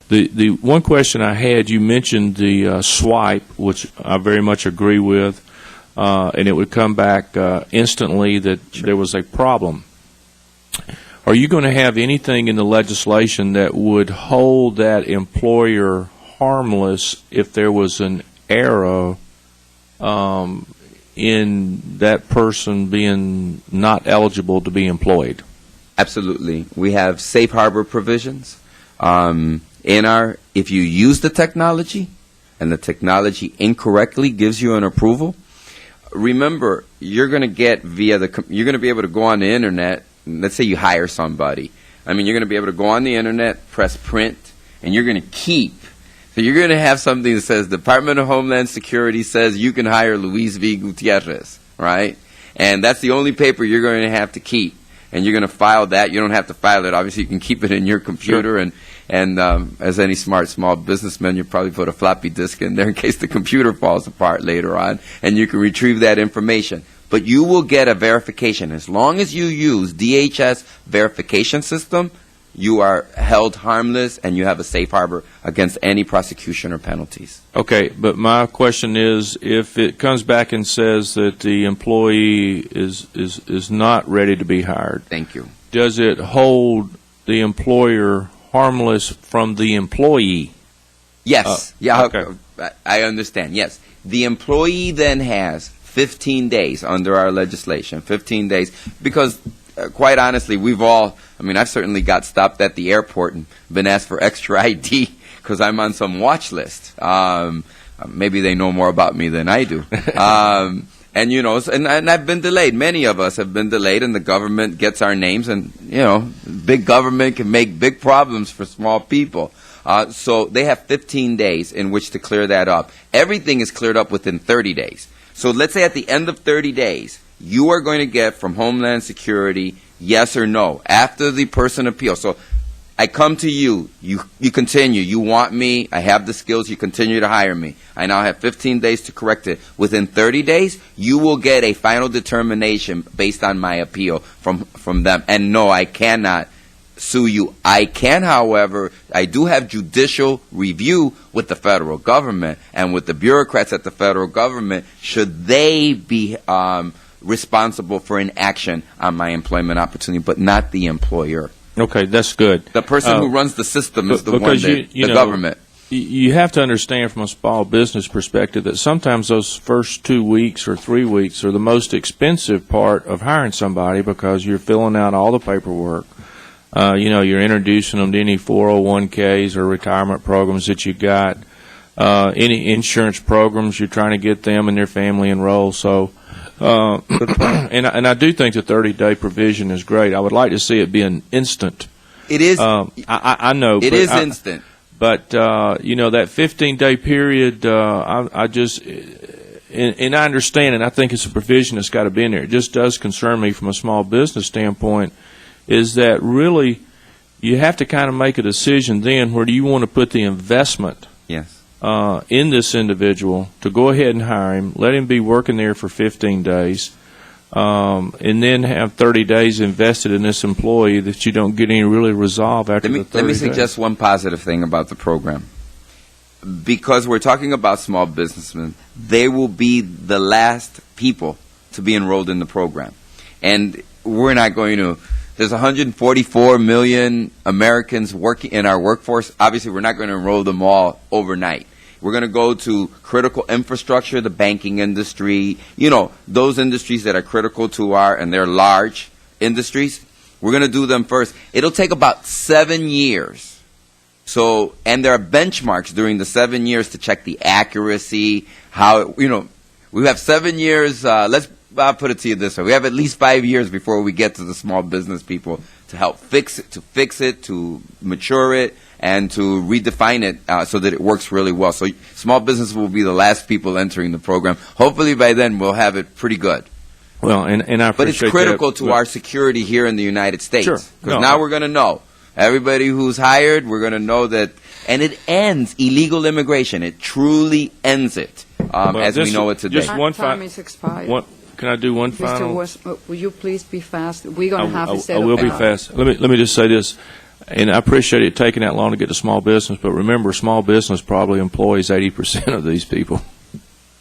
The one question I had, you mentioned the swipe, which I very much agree with, and it would come back instantly that there was a problem. Are you going to have anything in the legislation that would hold that employer harmless if there was an error in that person being not eligible to be employed? Absolutely. We have safe harbor provisions. If you use the technology and the technology incorrectly gives you an approval, remember, you're going to get you're going to be able to go on the internet. Let's say you hire somebody. You're going to be able to go on the internet, press print, and you're going to keep. So you're going to have something that says Department of Homeland Security says you can hire Luis V. Gutierrez, right? And that's the only paper you're going to have to keep. And you're going to file that. You don't have to file it. Obviously, you can keep it in your computer. Sure. And as any smart small businessman, you probably put a floppy disk in there in case the computer falls apart later on, and you can retrieve that information. But you will get a verification. As long as you use DHS verification system, you are held harmless and you have a safe harbor against any prosecution or penalties. Okay, but my question is, if it comes back and says that the employee is not ready to be hired, thank you, does it hold the employer harmless from the employee? Yes. Okay. I understand. Yes. The employee then has 15 days under our legislation, 15 days, because quite honestly, I've certainly got stopped at the airport and been asked for extra ID because I'm on some watch list. Maybe they know more about me than I do. And I've been delayed. Many of us have been delayed, and the government gets our names, and, big government can make big problems for small people. So they have 15 days in which to clear that up. Everything is cleared up within 30 days. So let's say at the end of 30 days, you are going to get from Homeland Security yes or no after the person appeals. So I come to you, you continue, you want me, I have the skills, you continue to hire me. I now have 15 days to correct it. Within 30 days, you will get a final determination based on my appeal from them. And no, I cannot sue you. I can, however, I do have judicial review with the federal government and with the bureaucrats at the federal government should they be responsible for inaction on my employment opportunity, but not the employer. Okay, that's good. The person who runs the system is the one that the government. You have to understand from a small business perspective that sometimes those first 2 weeks or 3 weeks are the most expensive part of hiring somebody because you're filling out all the paperwork. You're introducing them to any 401ks or retirement programs that you got, any insurance programs, you're trying to get them and their family enrolled. So, and I do think the 30-day provision is great. I would like to see it be an instant. It is. I know. It is instant. But, that 15-day period, I just, and I understand, and I think it's a provision that's got to be in there. It just does concern me from a small business standpoint, is that really you have to kind of make a decision then where do you want to put the investment in this individual to go ahead and hire him, let him be working there for 15 days, and then have 30 days invested in this employee that you don't get any really resolve after the 30 days. Let me suggest one positive thing about the program. Because we're talking about small businessmen, they will be the last people to be enrolled in the program. And we're not going to... There's 144 million Americans working in our workforce. Obviously, we're not going to enroll them all overnight. We're going to go to critical infrastructure, the banking industry, those industries that are critical to and they're large industries. We're going to do them first. It'll take about 7 years. So, and there are benchmarks during the 7 years to check the accuracy, we have 7 years, I'll put it to you this way. We have at least 5 years before we get to the small business people to help fix it, to mature it, and to redefine it so that it works really well. So small business will be the last people entering the program. Hopefully by then we'll have it pretty good. Well, and I appreciate But it's critical to our security here in the United States. Sure. Because now we're going to know. Everybody who's hired, we're going to know that. And it ends illegal immigration. It truly ends it as we know it today. Just one time is expired. Can I do one final? Mr. West, will you please be fast? We're going to have to set I will be fast. Let me just say this. And I appreciate it taking that long to get to small business, but remember, small business probably employs 80% of these people.